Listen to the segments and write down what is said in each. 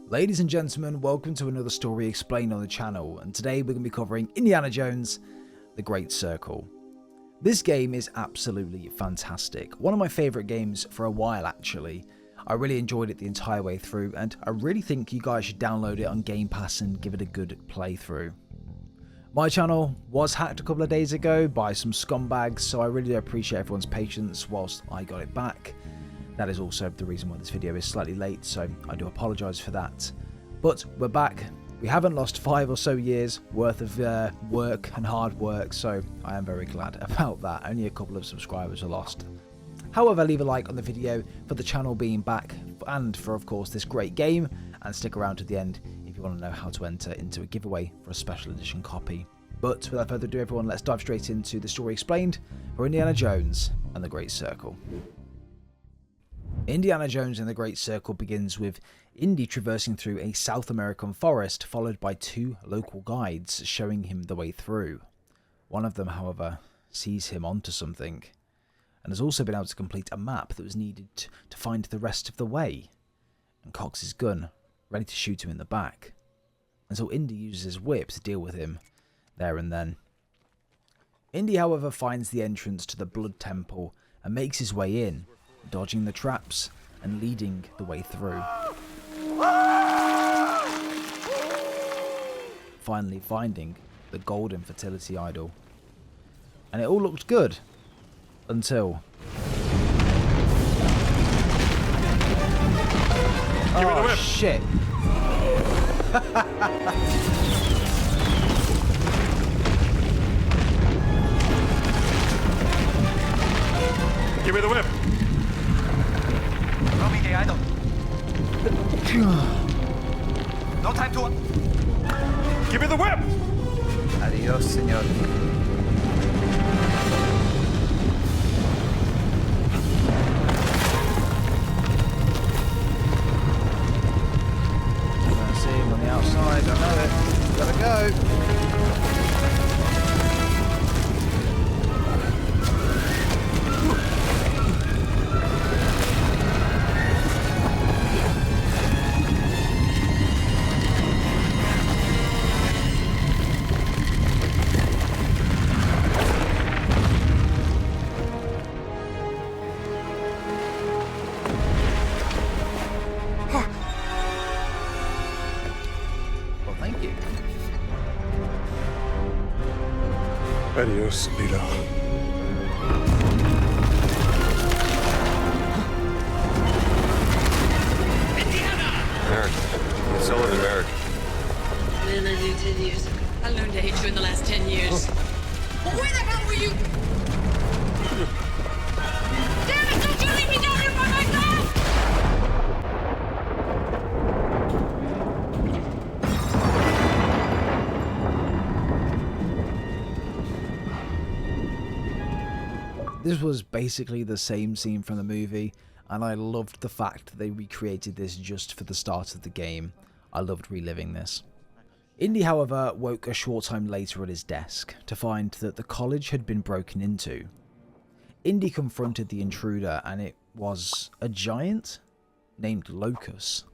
Ladies and gentlemen, welcome to another story explained on the channel, and today we're going to be covering Indiana Jones, The Great Circle. This game is absolutely fantastic, one of my favourite games for a while actually. I really enjoyed it the entire way through, and I really think you guys should download it on Game Pass and give it a good playthrough. My channel was hacked a couple of days ago by some scumbags, so I really appreciate everyone's patience whilst I got it back. That is also the reason why this video is slightly late, so I do apologise for that. But we're back. We haven't lost 5 or so years worth of work and hard work, so I am very glad about that. Only a couple of subscribers are lost. However, leave a like on the video for the channel being back and for, of course, this great game, and stick around to the end if you want to know how to enter into a giveaway for a special edition copy. But without further ado, everyone, let's dive straight into the story explained for Indiana Jones and the Great Circle. Indiana Jones and the Great Circle begins with Indy traversing through a South American forest, followed by 2 local guides showing him the way through. One of them, however, sees him onto something, and has also been able to complete a map that was needed to find the rest of the way, and cocks his gun, ready to shoot him in the back. And so Indy uses his whip to deal with him there and then. Indy, however, finds the entrance to the Blood Temple and makes his way in, dodging the traps and leading the way through. Finally finding the golden fertility idol. And it all looked good. Until... oh shit. Give me the whip. Throw me the idol. No time to... Give me the whip. Adios, señor. I see him on the outside, I know it. Gotta go. Thank you. Adios, Lito. America. It's all in America. Man, I knew 10 years ago. I learned to hate you in the last 10 years. Well, where the hell were you? Damn it, don't you leave me down here by myself! This was basically the same scene from the movie, and I loved the fact that they recreated this just for the start of the game. I loved reliving this. Indy, however, woke a short time later at his desk to find that the college had been broken into. Indy confronted the intruder, and it was a giant named Locus.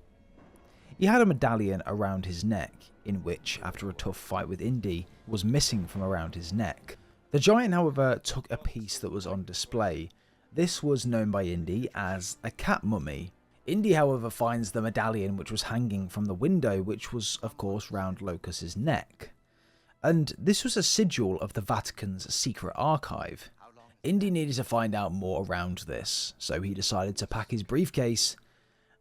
He had a medallion around his neck, in which, after a tough fight with Indy, was missing from around his neck. The giant, however, took a piece that was on display. This was known by Indy as a cat mummy. Indy, however, finds the medallion which was hanging from the window, which was, of course, round Locus's neck. And this was a sigil of the Vatican's secret archive. Indy needed to find out more around this, so he decided to pack his briefcase,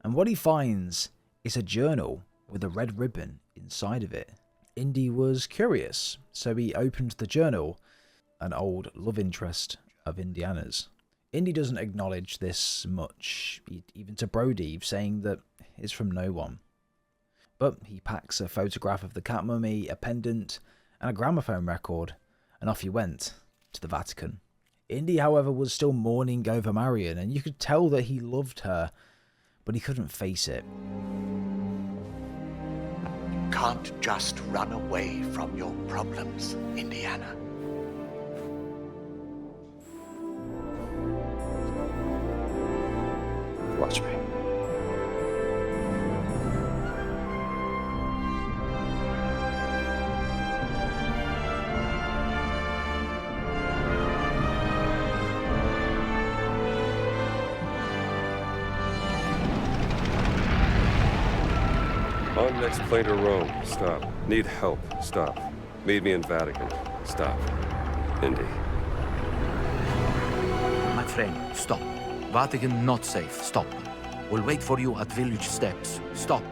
and what he finds is a journal with a red ribbon inside of it. Indy was curious, so he opened the journal, an old love interest of Indiana's. Indy doesn't acknowledge this much, even to Brody, saying that it's from no one. But he packs a photograph of the cat mummy, a pendant, and a gramophone record, and off he went to the Vatican. Indy, however, was still mourning over Marion, and you could tell that he loved her, but he couldn't face it. Can't just run away from your problems, Indiana. Watch me. On next plane to Rome. Stop. Need help. Stop. Meet me in Vatican. Stop. Indy. My friend, stop. Vatican not safe. Stop. We'll wait for you at village steps. Stop.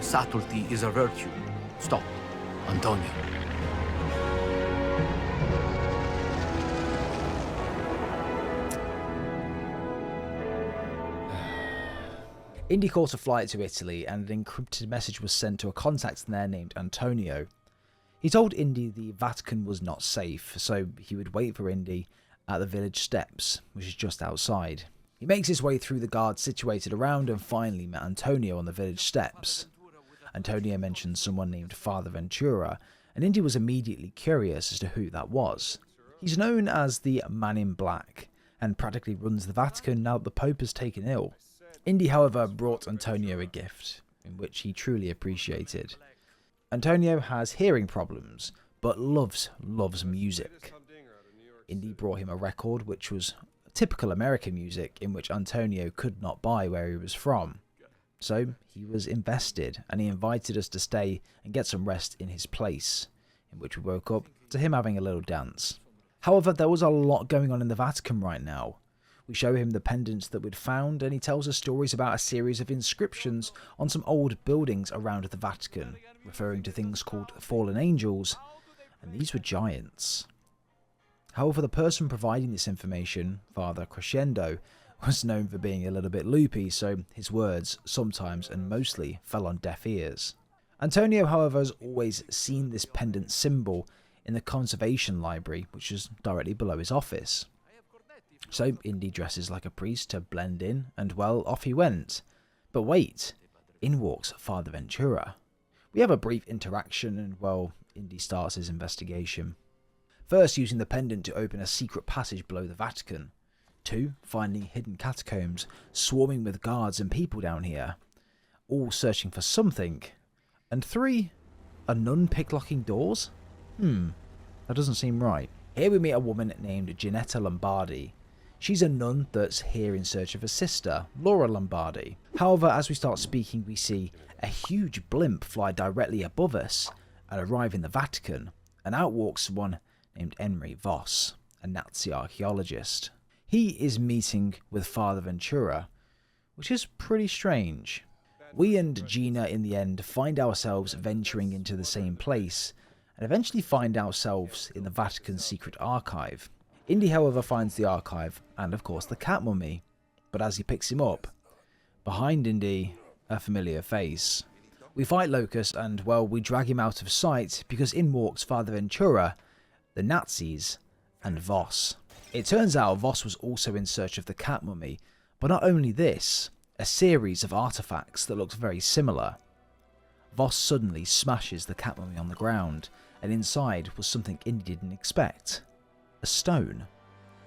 Subtlety is a virtue. Stop. Antonio. Indy caught a flight to Italy, and an encrypted message was sent to a contact there named Antonio. He told Indy the Vatican was not safe, so he would wait for Indy at the village steps, which is just outside. He makes his way through the guards situated around and finally met Antonio on the village steps. Antonio mentioned someone named Father Ventura, and Indy was immediately curious as to who that was. He's known as the Man in Black, and practically runs the Vatican now that the Pope has taken ill. Indy, however, brought Antonio a gift, in which he truly appreciated. Antonio has hearing problems, but loves music. Indy brought him a record which was typical American music, in which Antonio could not buy where he was from. So he was invested, and he invited us to stay and get some rest in his place, in which we woke up to him having a little dance. However, there was a lot going on in the Vatican right now. We show him the pendants that we'd found, and he tells us stories about a series of inscriptions on some old buildings around the Vatican, referring to things called fallen angels, and these were giants. However, the person providing this information, Father Crescendo, was known for being a little bit loopy, so his words sometimes and mostly fell on deaf ears. Antonio, however, has always seen this pendant symbol in the conservation library, which is directly below his office. So Indy dresses like a priest to blend in, and well, off he went. But wait, in walks Father Ventura. We have a brief interaction, and well, Indy starts his investigation. First, using the pendant to open a secret passage below the Vatican. 2, finding hidden catacombs swarming with guards and people down here, all searching for something. And 3, a nun picklocking doors? That doesn't seem right. Here we meet a woman named Ginetta Lombardi. She's a nun that's here in search of a sister, Laura Lombardi. However, as we start speaking, we see a huge blimp fly directly above us and arrive in the Vatican, and out walks someone named Henry Voss, a Nazi archaeologist. He is meeting with Father Ventura, which is pretty strange. We and Gina in the end find ourselves venturing into the same place, and eventually find ourselves in the Vatican's secret archive. Indy, however, finds the archive and, of course, the cat mummy. But as he picks him up, behind Indy, a familiar face. We fight Locust and, well, we drag him out of sight because in walks Father Ventura, the Nazis, and Voss. It turns out Voss was also in search of the cat mummy, but not only this, a series of artifacts that looks very similar. Voss suddenly smashes the cat mummy on the ground, and inside was something Indy didn't expect. A stone.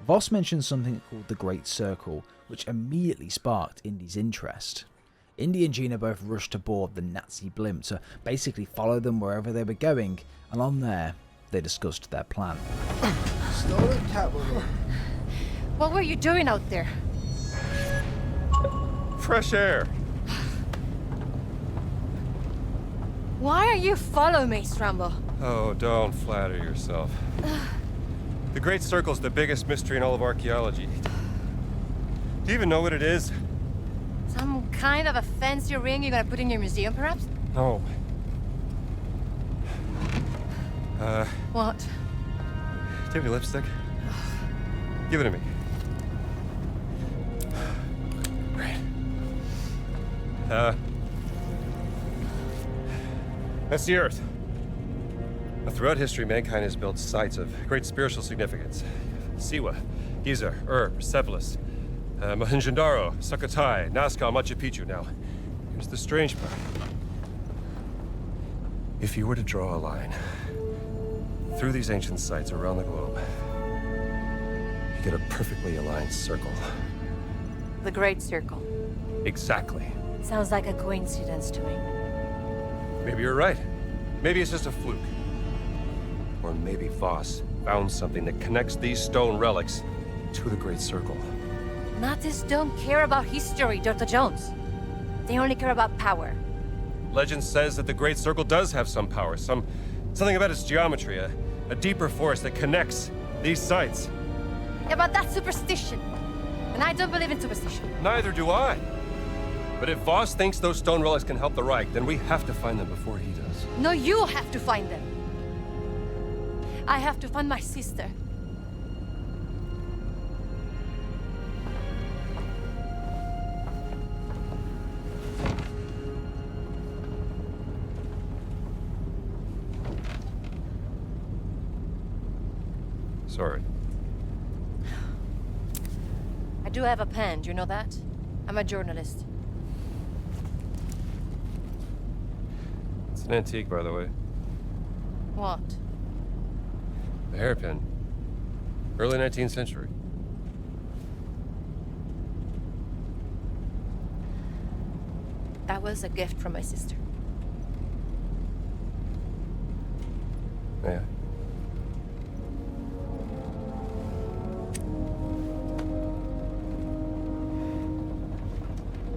Voss mentioned something called the Great Circle, which immediately sparked Indy's interest. Indy and Gina both rushed aboard the Nazi blimp to basically follow them wherever they were going, and on there, they discussed their plan. Stolen cat mummy. What were you doing out there? Fresh air. Why are you following me, Strambo? Oh, don't flatter yourself. The Great Circle's the biggest mystery in all of archaeology. Do you even know what it is? Some kind of a fancy ring you're gonna put in your museum, perhaps? No. What? Do you have any lipstick? Give it to me. Great. That's the Earth. Now, throughout history, mankind has built sites of great spiritual significance. Siwa, Giza, Persepolis, Mohenjo-Daro, Sukhothai, Nazca, Machu Picchu. Now, here's the strange part. If you were to draw a line through these ancient sites around the globe, you get a perfectly aligned circle. The Great Circle. Exactly. Sounds like a coincidence to me. Maybe you're right. Maybe it's just a fluke. Or maybe Voss found something that connects these stone relics to the Great Circle. Nazis don't care about history, Dr. Jones. They only care about power. Legend says that the Great Circle does have some power, something about its geometry, a deeper force that connects these sites. Yeah, but that's superstition. And I don't believe in superstition. Neither do I. But if Voss thinks those stone relics can help the Reich, then we have to find them before he does. No, you have to find them. I have to find my sister. Sorry. I do have a pen, do you know that? I'm a journalist. It's an antique, by the way. What? A hairpin. Early 19th century. That was a gift from my sister. Yeah.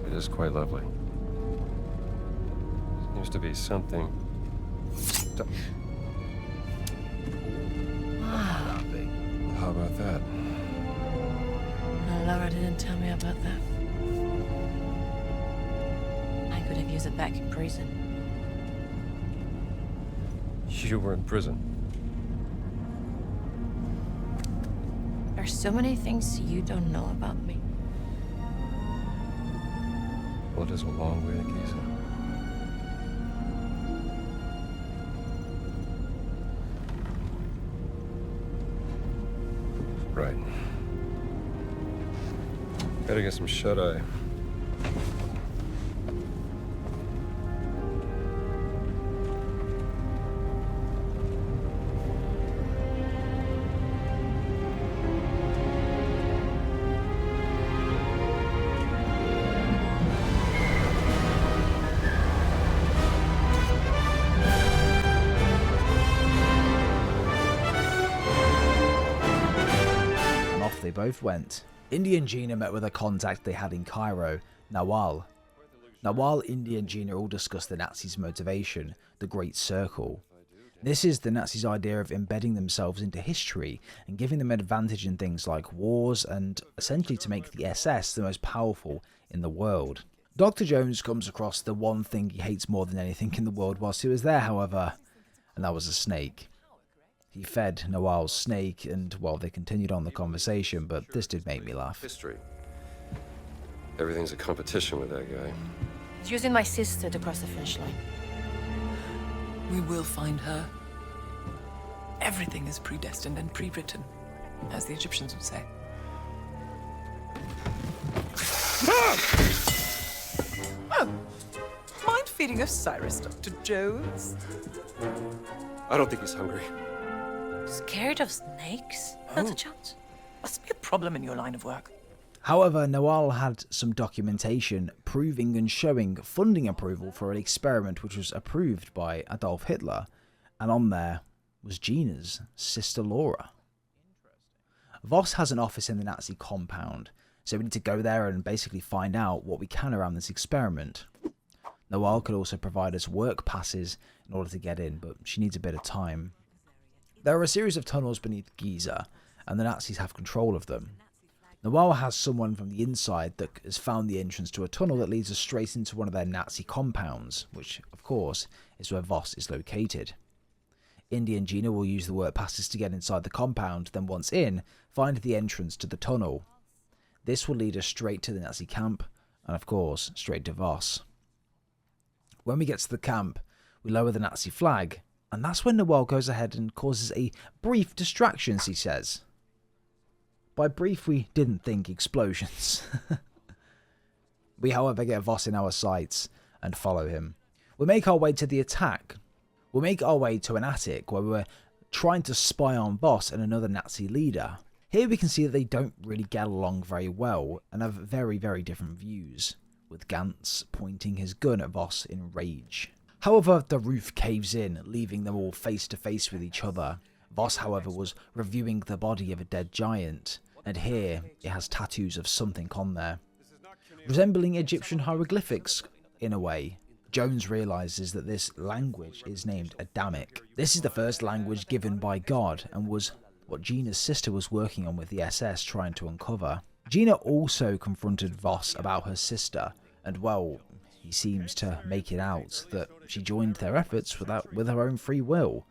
It is quite lovely. Seems to be something. How about that? No, Laura didn't tell me about that. I could have used it back in prison. You were in prison. There's so many things you don't know about me. Well, it is a long way to Giza. Right. Gotta get some shut-eye. They both went. Indy and Gina met with a contact they had in Cairo, Nawal. Nawal, Indy and Gina all discussed the Nazis' motivation, the Great Circle. This is the Nazis' idea of embedding themselves into history and giving them an advantage in things like wars and essentially to make the SS the most powerful in the world. Dr. Jones comes across the one thing he hates more than anything in the world whilst he was there, however, and that was a snake. He fed Nawal's snake and, well, they continued on the conversation, but this did make me laugh. History. Everything's a competition with that guy. He's using my sister to cross the finish line. We will find her. Everything is predestined and pre-written, as the Egyptians would say. Oh, mind feeding Osiris, Dr. Jones? I don't think he's hungry. Scared of snakes? Not a chance. Must be a problem in your line of work. However, Nawal had some documentation proving and showing funding approval for an experiment which was approved by Adolf Hitler, and on there was Gina's sister Laura. Voss has an office in the Nazi compound, so we need to go there and basically find out what we can around this experiment. Nawal could also provide us work passes in order to get in, but she needs a bit of time. There are a series of tunnels beneath Giza, and the Nazis have control of them. Nawal has someone from the inside that has found the entrance to a tunnel that leads us straight into one of their Nazi compounds, which, of course, is where Voss is located. Indy and Gina will use the work passes to get inside the compound, then once in, find the entrance to the tunnel. This will lead us straight to the Nazi camp, and of course, straight to Voss. When we get to the camp, we lower the Nazi flag, and that's when Nawal goes ahead and causes a brief distraction, he says. By brief, we didn't think explosions. We, however, get Voss in our sights and follow him. We make our way to the attack. We make our way to an attic where we're trying to spy on Voss and another Nazi leader. Here we can see that they don't really get along very well and have very, very different views, with Gantz pointing his gun at Voss in rage. However, the roof caves in, leaving them all face to face with each other. Voss, however, was reviewing the body of a dead giant, and here it has tattoos of something on there, resembling Egyptian hieroglyphics in a way, Jones realizes that this language is named Adamic. This is the first language given by God and was what Gina's sister was working on with the SS trying to uncover. Gina also confronted Voss about her sister, and well, he seems to make it out that she joined their efforts with her own free will,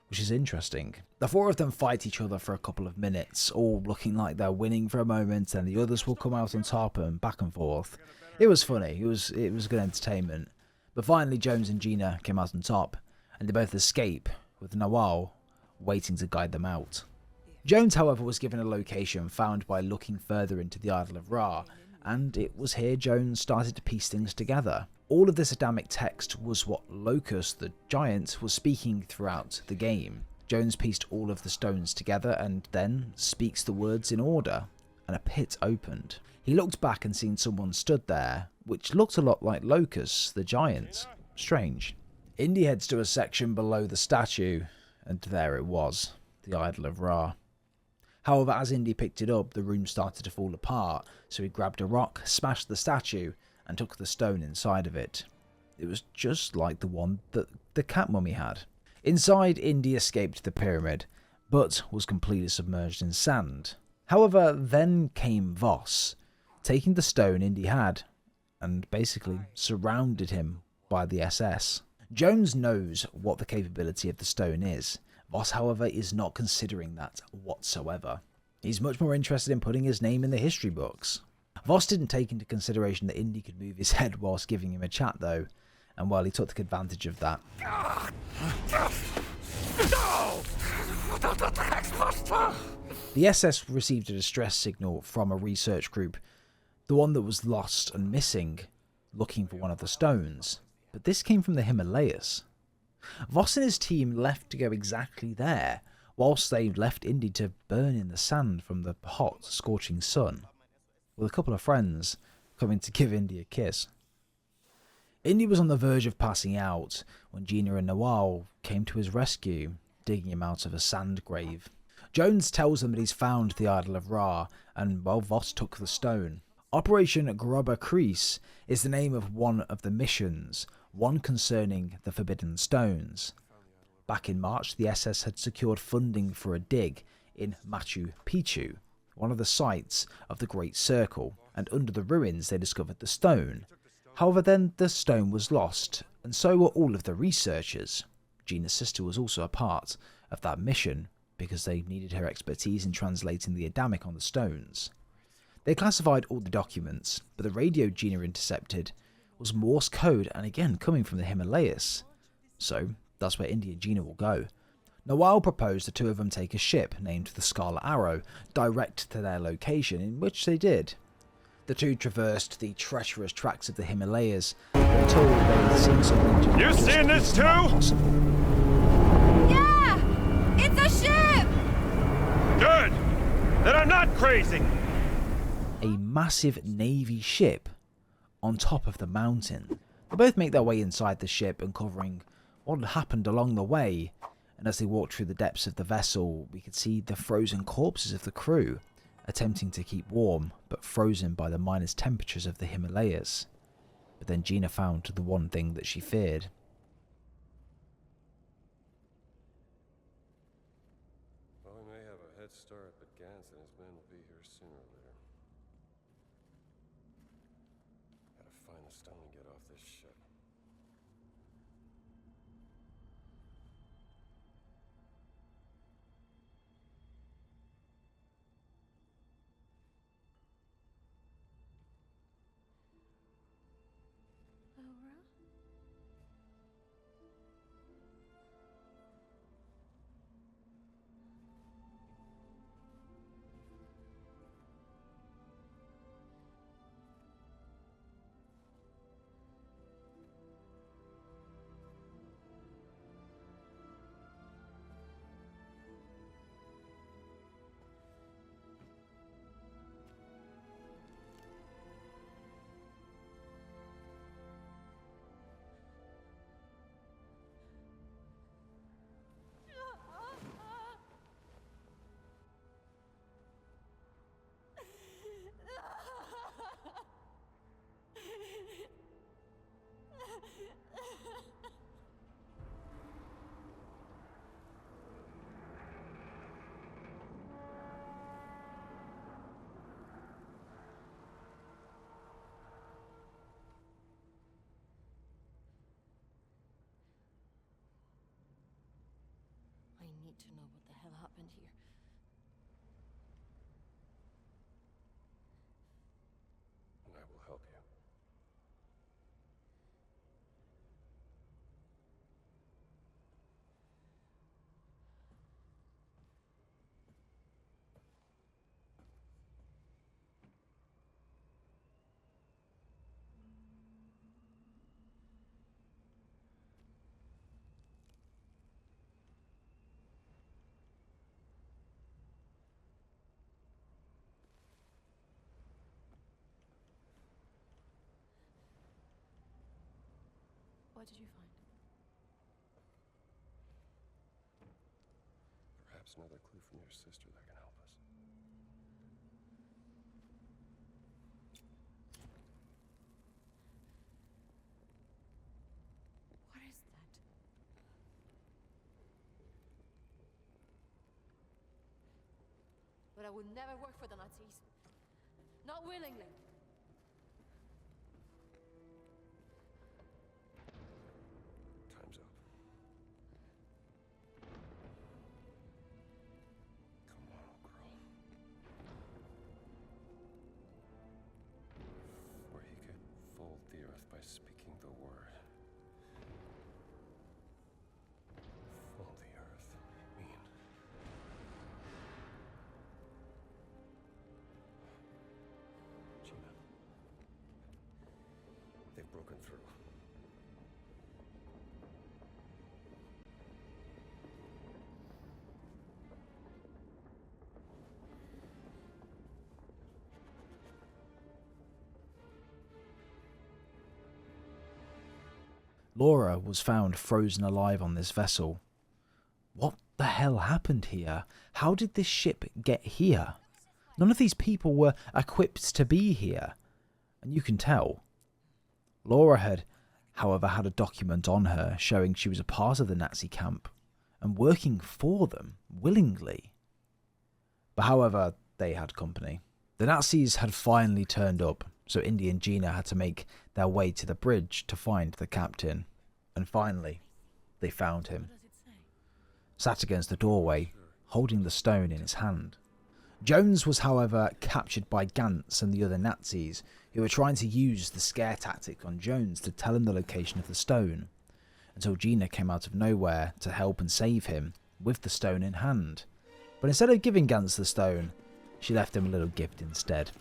which is interesting. The four of them fight each other for a couple of minutes, all looking like they're winning for a moment, and the others will come out on top and back and forth. It was funny, it was good entertainment. But finally Jones and Gina came out on top, and they both escape, with Nawal waiting to guide them out. Jones, however, was given a location found by looking further into the Idol of Ra, and it was here Jones started to piece things together. All of this Adamic text was what Locust, the giant, was speaking throughout the game. Jones pieced all of the stones together and then speaks the words in order, and a pit opened. He looked back and seen someone stood there, which looked a lot like Locust, the giant. Strange. Indy heads to a section below the statue, and there it was, the Idol of Ra. However, as Indy picked it up, the room started to fall apart, so he grabbed a rock, smashed the statue, and took the stone inside of it. It was just like the one that the cat mummy had. Inside, Indy escaped the pyramid, but was completely submerged in sand. However, then came Voss, taking the stone Indy had, and basically surrounded him by the SS. Jones knows what the capability of the stone is. Voss, however, is not considering that whatsoever. He's much more interested in putting his name in the history books. Voss didn't take into consideration that Indy could move his head whilst giving him a chat though, and well, he took advantage of that. The SS received a distress signal from a research group, the one that was lost and missing, looking for one of the stones, but this came from the Himalayas. Voss and his team left to go exactly there, whilst they left Indy to burn in the sand from the hot, scorching sun, with a couple of friends coming to give Indy a kiss. Indy was on the verge of passing out when Gina and Nawal came to his rescue, digging him out of a sand grave. Jones tells them that he's found the Idol of Ra, and well, Voss took the stone. Operation Grubber Crease is the name of one of the missions, one concerning the Forbidden Stones. Back in March, the SS had secured funding for a dig in Machu Picchu, one of the sites of the Great Circle, and under the ruins they discovered the stone. However, then the stone was lost, and so were all of the researchers. Gina's sister was also a part of that mission, because they needed her expertise in translating the Adamic on the stones. They classified all the documents, but the radio Gina intercepted was Morse code, and again coming from the Himalayas. So that's where Indy and Gina will go. Nawal proposed the two of them take a ship named the Scarlet Arrow direct to their location, in which they did. The two traversed the treacherous tracks of the Himalayas until they had seen something. You seeing this too? Impossible. Yeah! It's a ship! Good! Then I'm not crazy! A massive Navy ship on top of the mountain. They both make their way inside the ship, uncovering what had happened along the way, and as they walked through the depths of the vessel, we could see the frozen corpses of the crew, attempting to keep warm, but frozen by the minus temperatures of the Himalayas. But then Gina found the one thing that she feared. Well, we may have a head start, but Gantz and his men will be here sooner or later. Gotta find the stone and get off this ship. need to know what the hell happened here. And I will help you. What did you find? Perhaps another clue from your sister that can help us. What is that? But I would never work for the Nazis. Not willingly. Time's up. Come on, girl. For he could fold the earth by speaking the word. Fold the earth. Mean. Gina. They've broken through. Laura was found frozen alive on this vessel. What the hell happened here? How did this ship get here? None of these people were equipped to be here, and you can tell. Laura had, however, had a document on her showing she was a part of the Nazi camp and working for them willingly. But however, they had company. The Nazis had finally turned up, so Indy and Gina had to make their way to the bridge to find the captain. And finally, they found him. Sat against the doorway, holding the stone in his hand. Jones was, however, captured by Gantz and the other Nazis, who were trying to use the scare tactic on Jones to tell him the location of the stone, until Gina came out of nowhere to help and save him with the stone in hand. But instead of giving Gantz the stone, she left him a little gift instead.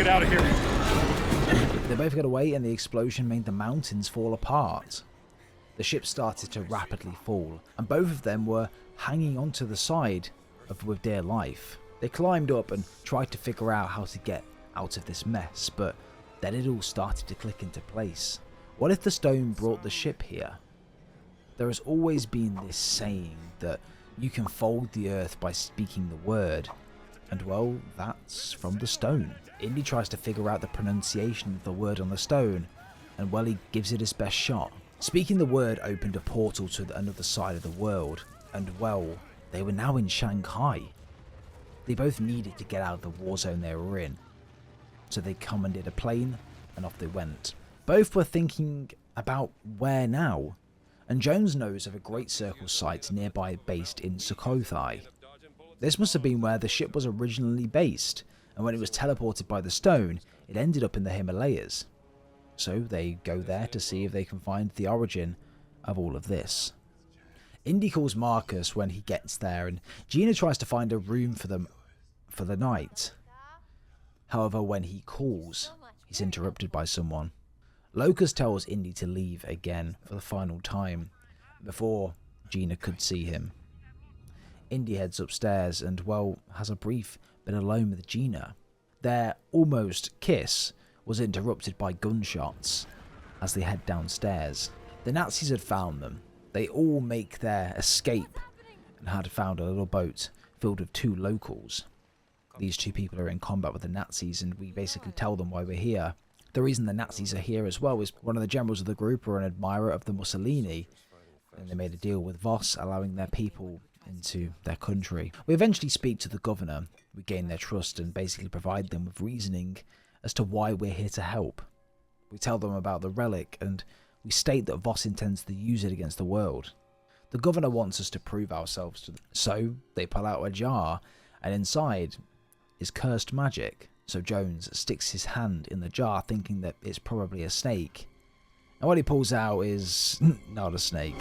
Out of here. They both got away and the explosion made the mountains fall apart. The ship started to rapidly fall and both of them were hanging onto the side with dear life. They climbed up and tried to figure out how to get out of this mess, but then it all started to click into place. What if the stone brought the ship here? There has always been this saying that you can fold the earth by speaking the word, and well, that's from the stone. Indy tries to figure out the pronunciation of the word on the stone, and well, he gives it his best shot. Speaking the word opened a portal to another side of the world, and well, they were now in Shanghai. They both needed to get out of the war zone they were in, so they commandeered a plane and off they went. Both were thinking about where now, and Jones knows of a great circle site nearby based in Sukhothai. This must have been where the ship was originally based, and when it was teleported by the stone, it ended up in the Himalayas. So they go there to see if they can find the origin of all of this. Indy calls Marcus when he gets there, and Gina tries to find a room for them for the night. However, when he calls, he's interrupted by someone. Locus tells Indy to leave again for the final time, before Gina could see him. Indy heads upstairs and, well, has a brief bit alone with Gina. Their almost kiss was interrupted by gunshots, as they head downstairs. The Nazis had found them. They all make their escape and had found a little boat filled with 2 locals. These 2 people are in combat with the Nazis, and we basically tell them why we're here. The reason the Nazis are here as well is one of the generals of the group are an admirer of the Mussolini, and they made a deal with Voss, allowing their people into their country. We eventually speak to the governor, we gain their trust, and basically provide them with reasoning as to why we're here to help. We tell them about the relic, and we state that Voss intends to use it against the world. The governor wants us to prove ourselves to them, so they pull out a jar, and inside is cursed magic. So Jones sticks his hand in the jar, thinking that it's probably a snake. And what he pulls out is not a snake.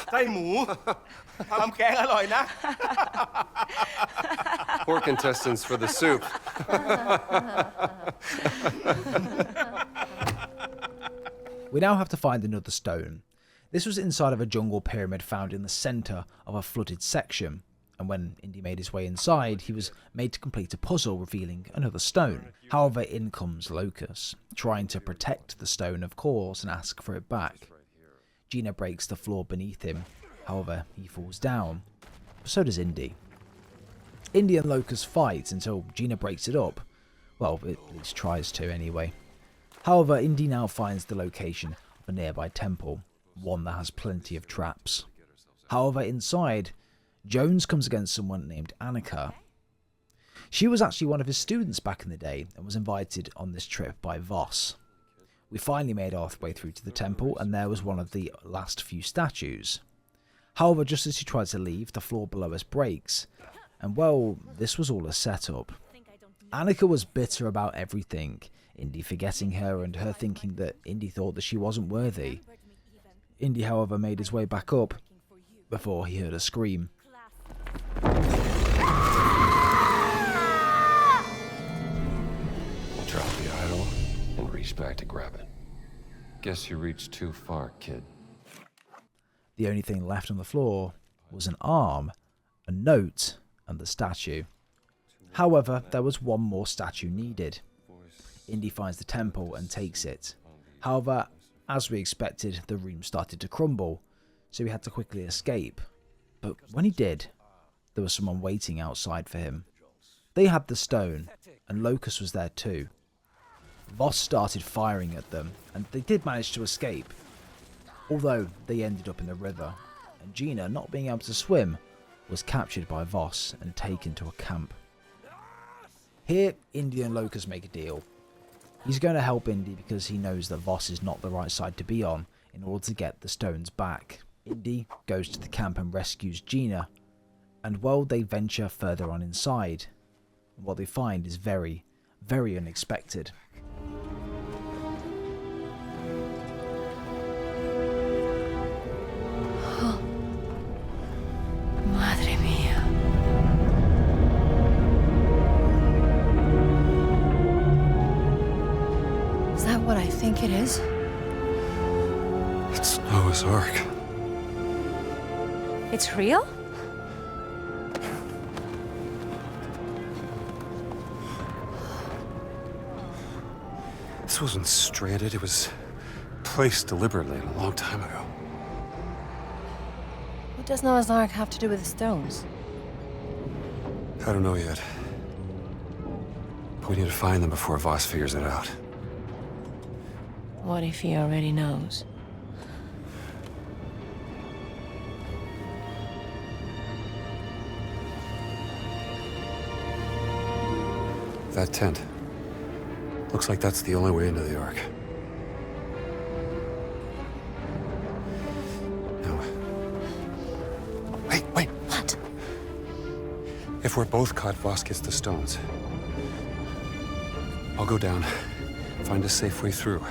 ไส้หมูทำแกงอร่อยนะ Pork intestines for the soup. We now have to find another stone. This was inside of a jungle pyramid found in the centre of a flooded section, and when Indy made his way inside, he was made to complete a puzzle revealing another stone. However, in comes Locus, trying to protect the stone, of course, and ask for it back. Gina breaks the floor beneath him, however, he falls down. So does Indy. Indy and Locus fight until Gina breaks it up. Well, at least tries to anyway. However, Indy now finds the location of a nearby temple, one that has plenty of traps. However, inside, Jones comes against someone named Annika. She was actually one of his students back in the day and was invited on this trip by Voss. We finally made our way through to the temple, and there was one of the last few statues. However, just as he tries to leave, the floor below us breaks, and well, this was all a setup. Annika was bitter about everything, Indy forgetting her and her thinking that Indy thought that she wasn't worthy. Indy, however, made his way back up before he heard a scream. Drop the idol and reach back to grab it. Guess you reached too far, kid. The only thing left on the floor was an arm, a note, and the statue. However, there was one more statue needed. Indy finds the temple and takes it. However, as we expected, the room started to crumble, so he had to quickly escape. But when he did, there was someone waiting outside for him. They had the stone, and Locus was there too. Voss started firing at them, and they did manage to escape, although they ended up in the river, and Gina, not being able to swim, was captured by Voss and taken to a camp. Here, Indy and Locus make a deal. He's going to help Indy because he knows that Voss is not the right side to be on in order to get the stones back. Indy goes to the camp and rescues Gina, and well, they venture further on inside. What they find is very, very unexpected. Madre mía. Is that what I think it is? It's Noah's Ark. It's real? This wasn't stranded, it was placed deliberately a long time ago. What does Noah's Ark have to do with the stones? I don't know yet. But we need to find them before Voss figures it out. What if he already knows? That tent. Looks like that's the only way into the Ark. No. Wait! What? If we're both caught, Voss gets the stones. I'll go down, find a safe way through.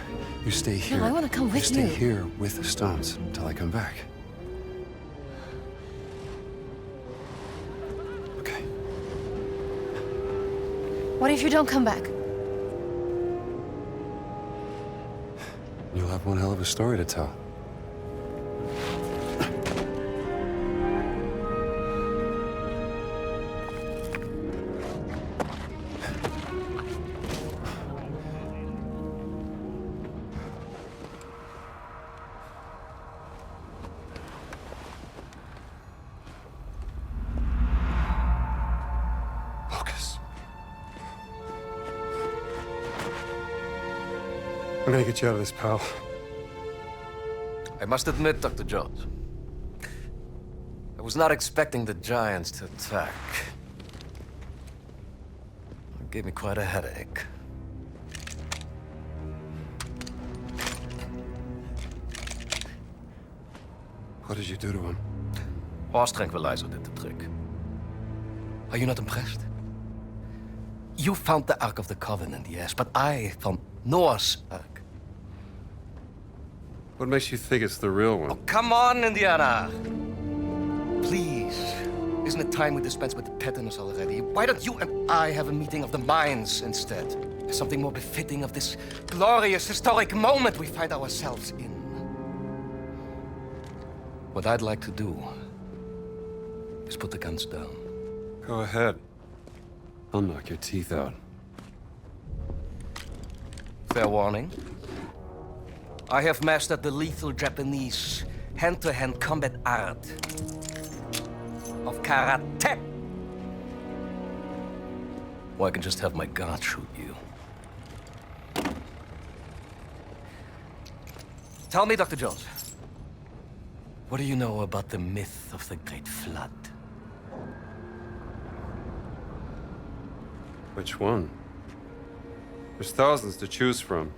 You stay here. No, I want to come with you. you. Stay here with the stones until I come back. Okay. What if you don't come back? You'll have one hell of a story to tell. I'm gonna get you out of this, pal. I must admit, Dr. Jones, I was not expecting the Giants to attack. It gave me quite a headache. What did you do to him? Horse tranquilizer did the trick. Are you not impressed? You found the Ark of the Covenant, yes, but I found Noah's Ark. What makes you think it's the real one? Oh, come on, Indiana! Please. Isn't it time we dispense with the pettiness already? Why don't you and I have a meeting of the minds instead? Something more befitting of this glorious, historic moment we find ourselves in. What I'd like to do is put the guns down. Go ahead. I'll knock your teeth out. Fair warning. I have mastered the lethal Japanese hand-to-hand combat art of karate. Or I can just have my guard shoot you. Tell me, Dr. Jones, what do you know about the myth of the Great Flood? Which one? There's thousands to choose from.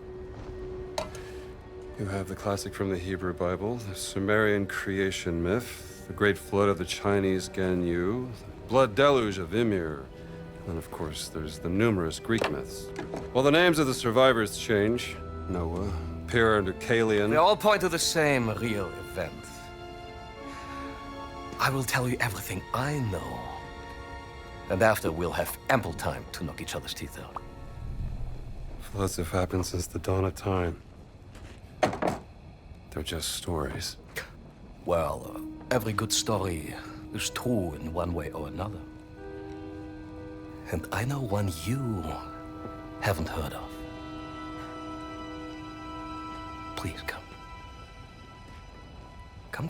You have the classic from the Hebrew Bible, the Sumerian creation myth, the Great Flood of the Chinese Ganyu, the Blood Deluge of Ymir, and of course there's the numerous Greek myths. Well, the names of the survivors change. Noah, Pir and Deucalion. They all point to the same real event. I will tell you everything I know. And after, we'll have ample time to knock each other's teeth out. Floods have happened since the dawn of time. They're just stories. Well, every good story is true in one way or another. And I know one you haven't heard of. Please come. Come.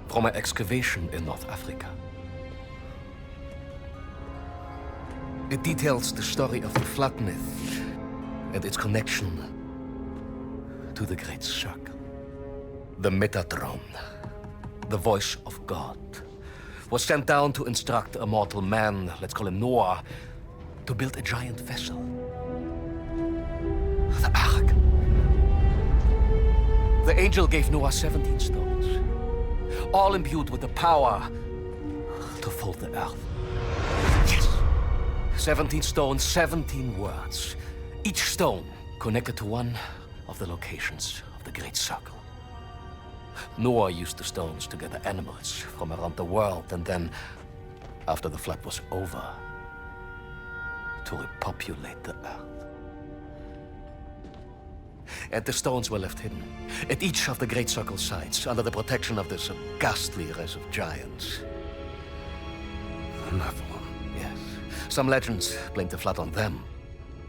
From my excavation in North Africa. It details the story of the flood myth and its connection to the Great Circle. The Metatron, the voice of God, was sent down to instruct a mortal man, let's call him Noah, to build a giant vessel. The Ark. The angel gave Noah 17 stones, all imbued with the power to fold the earth. Yes! 17 stones, 17 words. Each stone connected to one of the locations of the Great Circle. Noah used the stones to gather animals from around the world, and then, after the flood was over, to repopulate the earth. And the stones were left hidden at each of the Great Circle sites under the protection of this ghastly race of giants. The Nephilim. Yes. Some legends blamed the flood on them,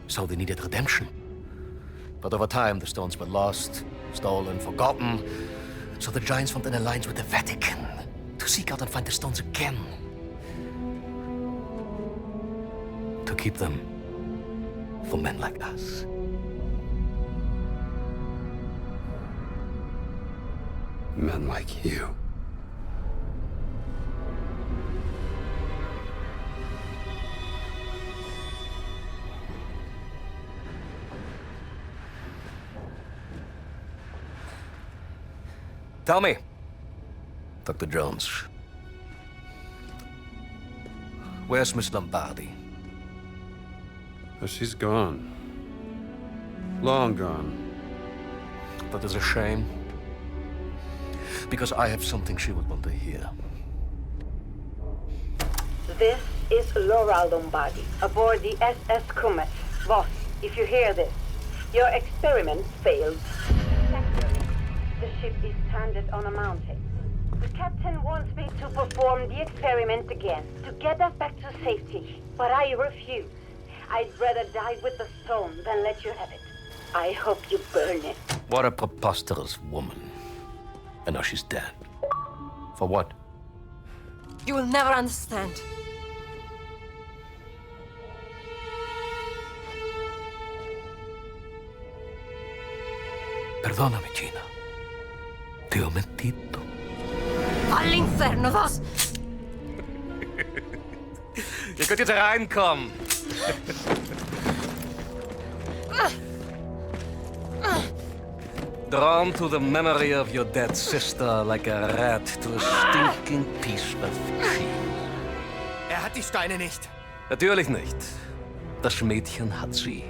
so they needed redemption. But over time, the stones were lost, stolen, forgotten. So the giants formed an alliance with the Vatican to seek out and find the stones again. To keep them for men like us. Men like you. Tell me, Dr. Jones, where's Miss Lombardi? Oh, she's gone. Long gone. That is a shame. Because I have something she would want to hear. This is Laura Lombardi, aboard the SS Comet. Boss, if you hear this, your experiment failed. The ship is stranded on a mountain. The captain wants me to perform the experiment again, to get us back to safety. But I refuse. I'd rather die with the stone than let you have it. I hope you burn it. What a preposterous woman. And now she's dead. For what? You will never understand. Perdóname, Gina. Te ho mentito. All'inferno, vos! Ihr könnt jetzt reinkommen. Drawn to the memory of your dead sister like a rat to a stinking piece of cheese. Hat die Steine nicht. Natürlich nicht. Das Mädchen hat sie.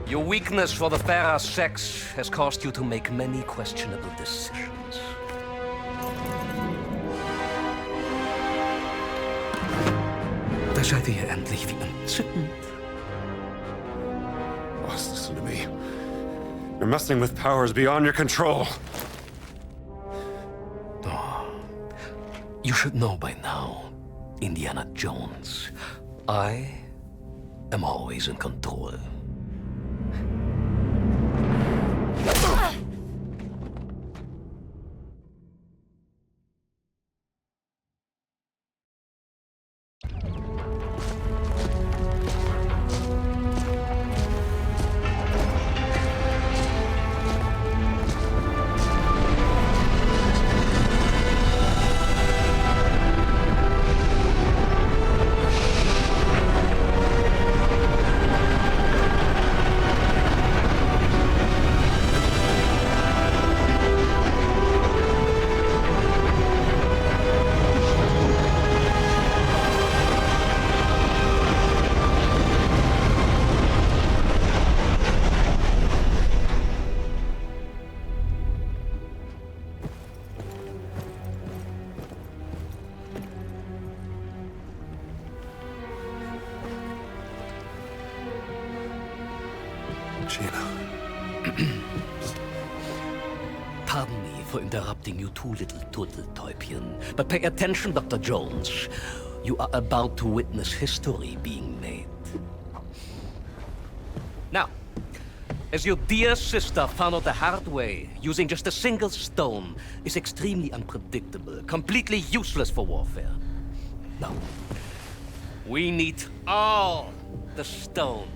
Your weakness for the fairer sex has caused you to make many questionable decisions. Da seid ihr endlich wie entzückend. Boss, listen to me. You're messing with powers beyond your control. Oh, you should know by now, Indiana Jones. I am always in control. Pardon me for interrupting you two little turtle-täubchen, but pay attention, Dr. Jones. You are about to witness history being made. Now, as your dear sister found out the hard way, using just a single stone is extremely unpredictable, completely useless for warfare. Now, we need all the stones.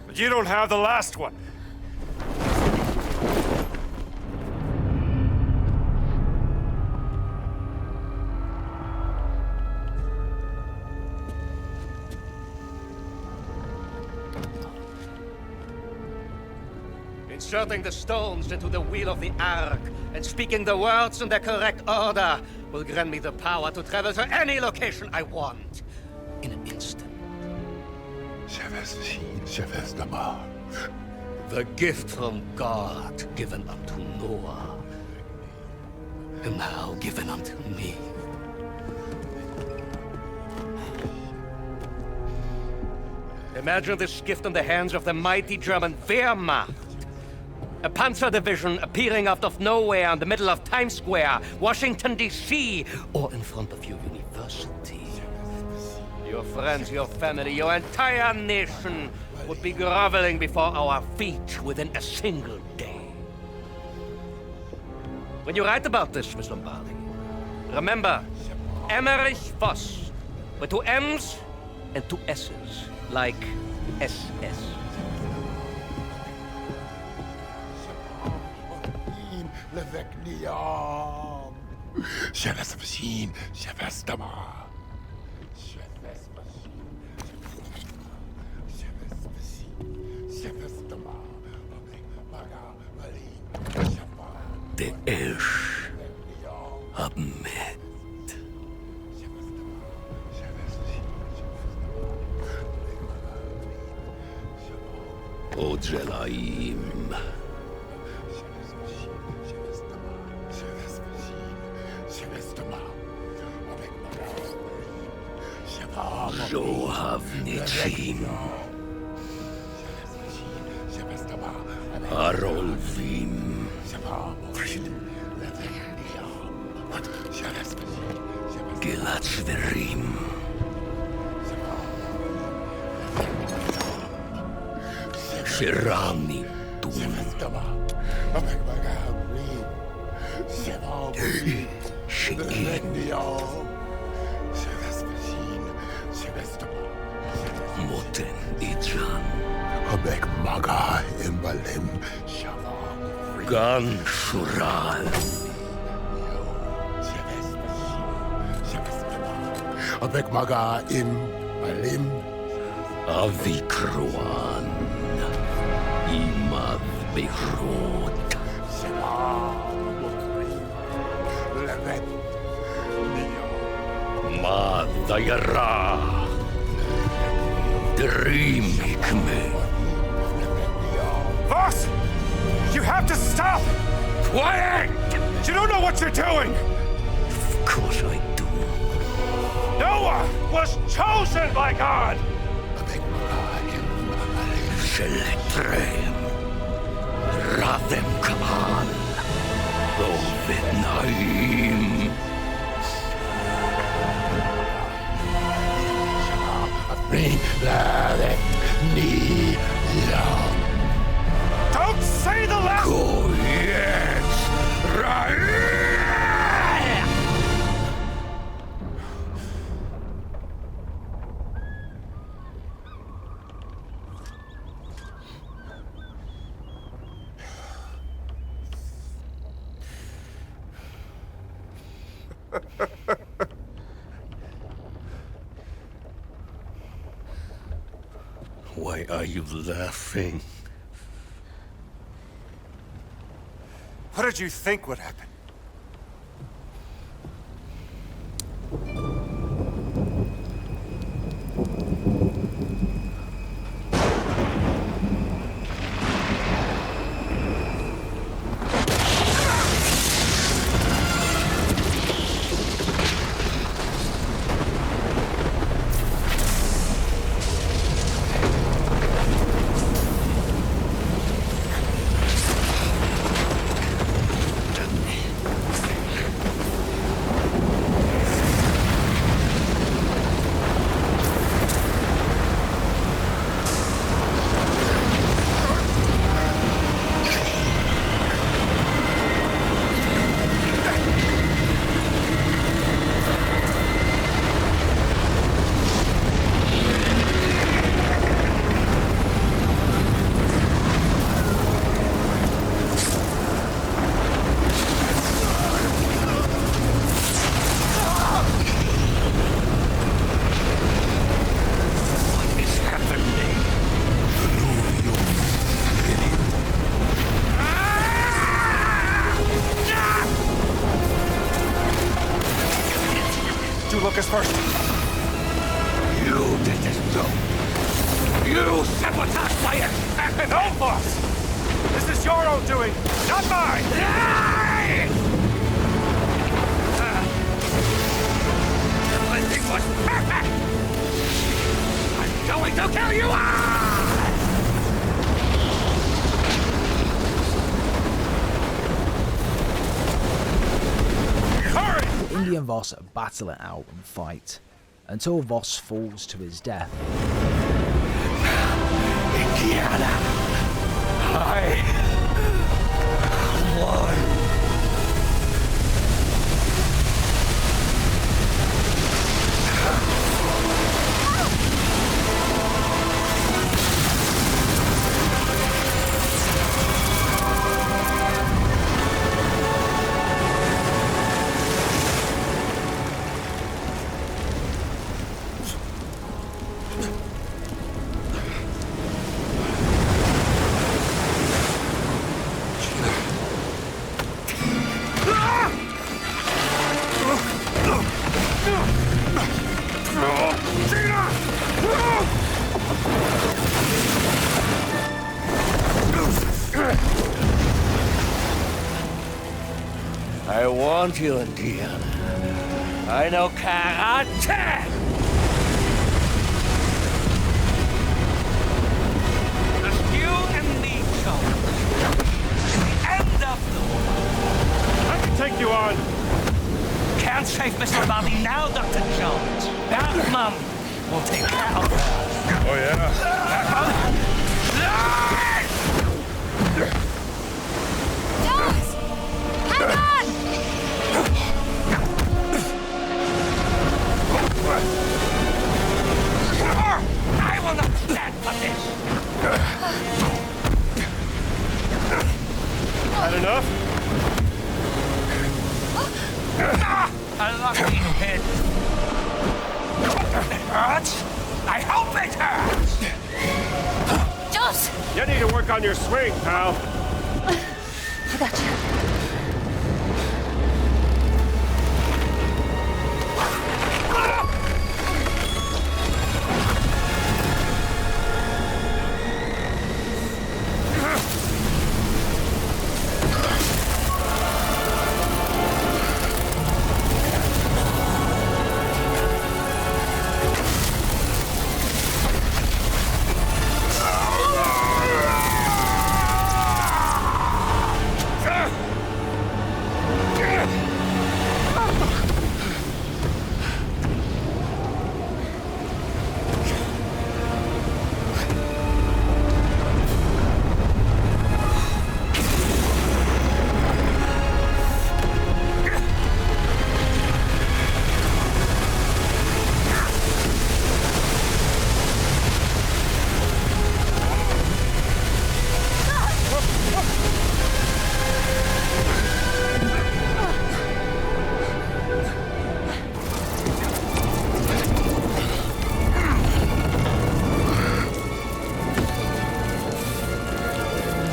But you don't have the last one. Inserting the stones into the wheel of the Ark and speaking the words in their correct order will grant me the power to travel to any location I want in an instant. The gift from God given unto Noah, and now given unto me. Imagine this gift in the hands of the mighty German Wehrmacht. A panzer division appearing out of nowhere in the middle of Times Square, Washington, D.C., or in front of your university. Your friends, your family, your entire nation would be groveling before our feet within a single day. When you write about this, Miss Lombardi, remember Emmerich Voss, with 2 M's and 2 S's, like SS. Det Ish Abmet. Ojelaim. Zohavnitzim. Harolvim. Gilad Sverim. Shirani Dun. Shikin. Moten Idran. Abek Maga Imbalim Gan Shural. Abek Maga Imbalim Avikruan. Imad Behrot. Madayara. Dream Hikme. Voss! You have to stop! Quiet! You don't know what you're doing! Of course I do. Noah was chosen by God! Seletrem. Radem Kamal. Ovid Naim. Don't say the last... Why are you laughing? What did you think would happen? Lucas first. You did this too. You sabotaged my experiment. No, boss! This is your own doing, not mine! Everything was perfect! I'm going to kill you all! Indy and Voss battle it out and fight, until Voss falls to his death. Indiana, I won. I want you, Indiana. I know karate! Just you and me, Joe. The end of the world. I can take you on. Unsafe Mr. Bobby now, Dr. Jones. That mum will take care of her. Oh, yeah? Jones! Hang on! I will not stand for this. Had enough? A lucky hit. It hurts? I hope it hurts! Jones! You need to work on your swing, pal. I got you.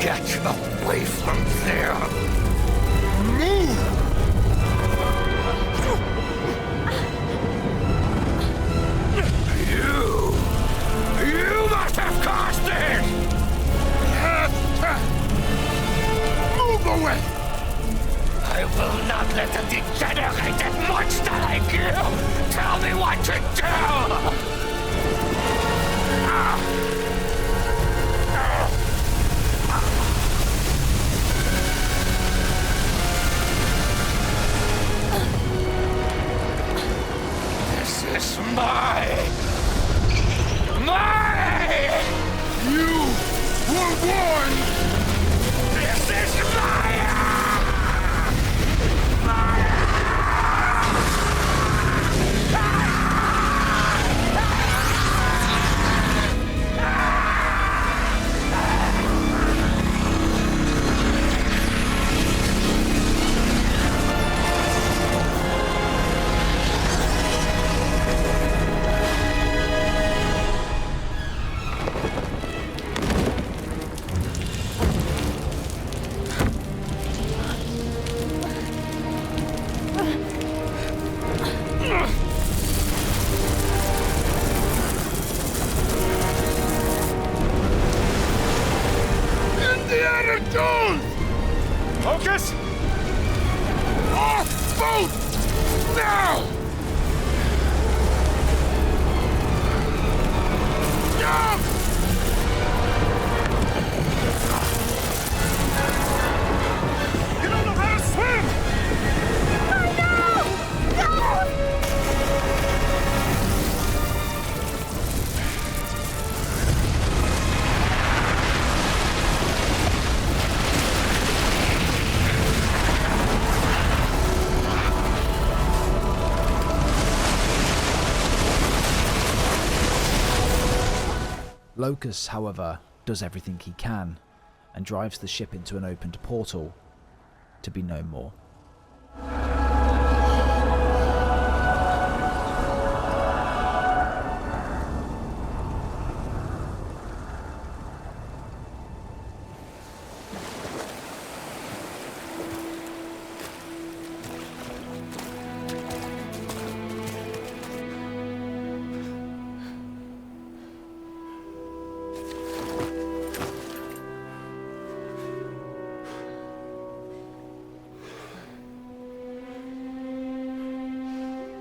Get away from there! Move! You must have caused this! Move away! I will not let a degenerated monster like you tell me what to do! This is my... You were warned! This is Indiana Jones! Focus! Off boat! Now! Jump! You don't know how to swim! Locus, however, does everything he can and drives the ship into an opened portal to be no more.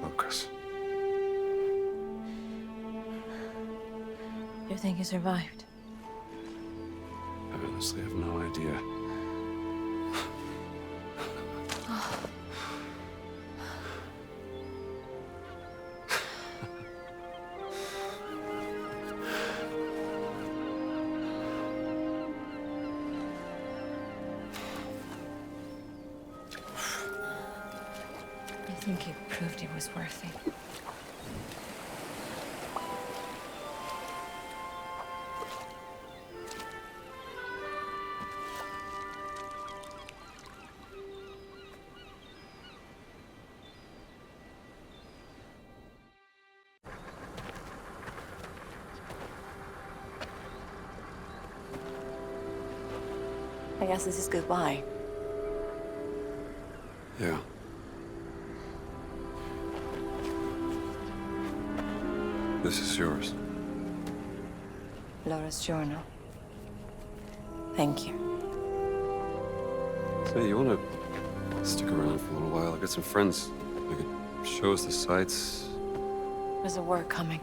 Lucas. You think he survived? I honestly have no idea. think he proved he was worthy. I guess this is goodbye. Yeah. This is yours. Laura's journal. Thank you. Say, you want to stick around for a little while? I got some friends. They could show us the sights. There's a war coming.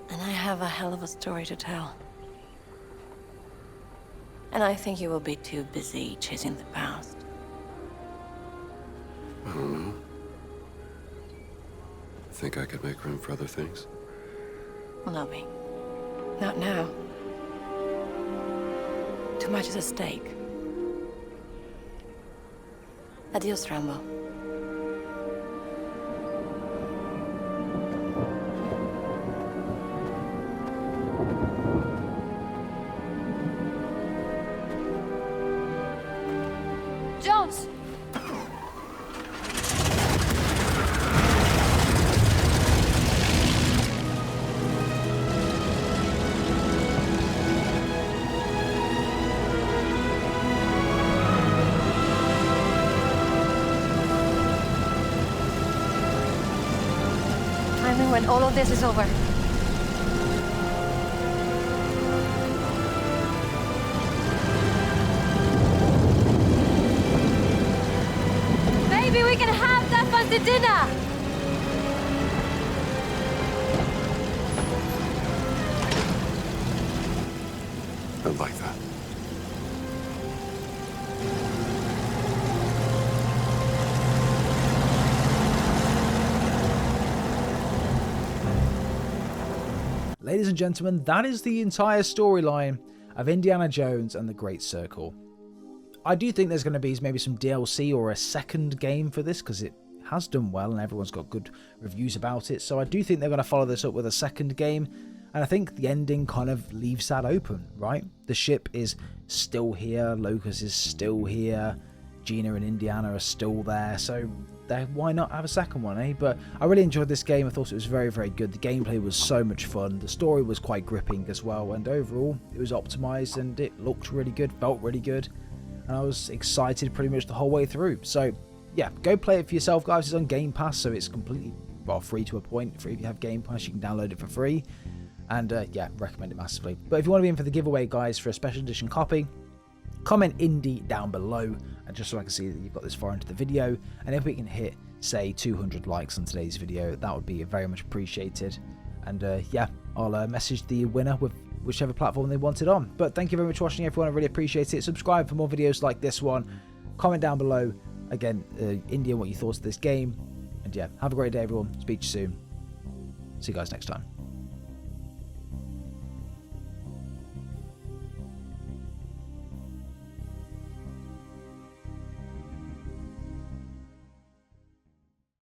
And I have a hell of a story to tell. And I think you will be too busy chasing the past. I don't know. Think I could make room for other things? Lovey. Not now. Too much is at stake. Adios, Rambo. Jones! Timing when all of this is over. Maybe we can have that fancy dinner! I'd like that. Ladies and gentlemen, that is the entire storyline of Indiana Jones and the Great Circle. I do think there's going to be maybe some DLC or a second game for this, because it has done well and everyone's got good reviews about it. So I do think they're going to follow this up with a second game. And I think the ending kind of leaves that open, right? The ship is still here. Locus is still here. Gina and Indiana are still there. So why not have a second one, eh? But I really enjoyed this game. I thought it was very, very good. The gameplay was so much fun. The story was quite gripping as well. And overall, it was optimized and it looked really good, felt really good. And I was excited pretty much the whole way through. So yeah, go play it for yourself, guys. It's on Game Pass, so it's completely, well, free to a point. Free if you have Game Pass, you can download it for free. And yeah, recommend it massively. But if you want to be in for the giveaway, guys, for a special edition copy, comment indie down below, and just so I can see that you've got this far into the video. And if we can hit, say, 200 likes on today's video, that would be very much appreciated. And yeah, I'll message the winner with whichever platform they want it on. But thank you very much for watching, everyone. I really appreciate it. Subscribe for more videos like this one. Comment down below, again, indie, what you thought of this game. And yeah, have a great day, everyone. Speak to you soon. See you guys next time.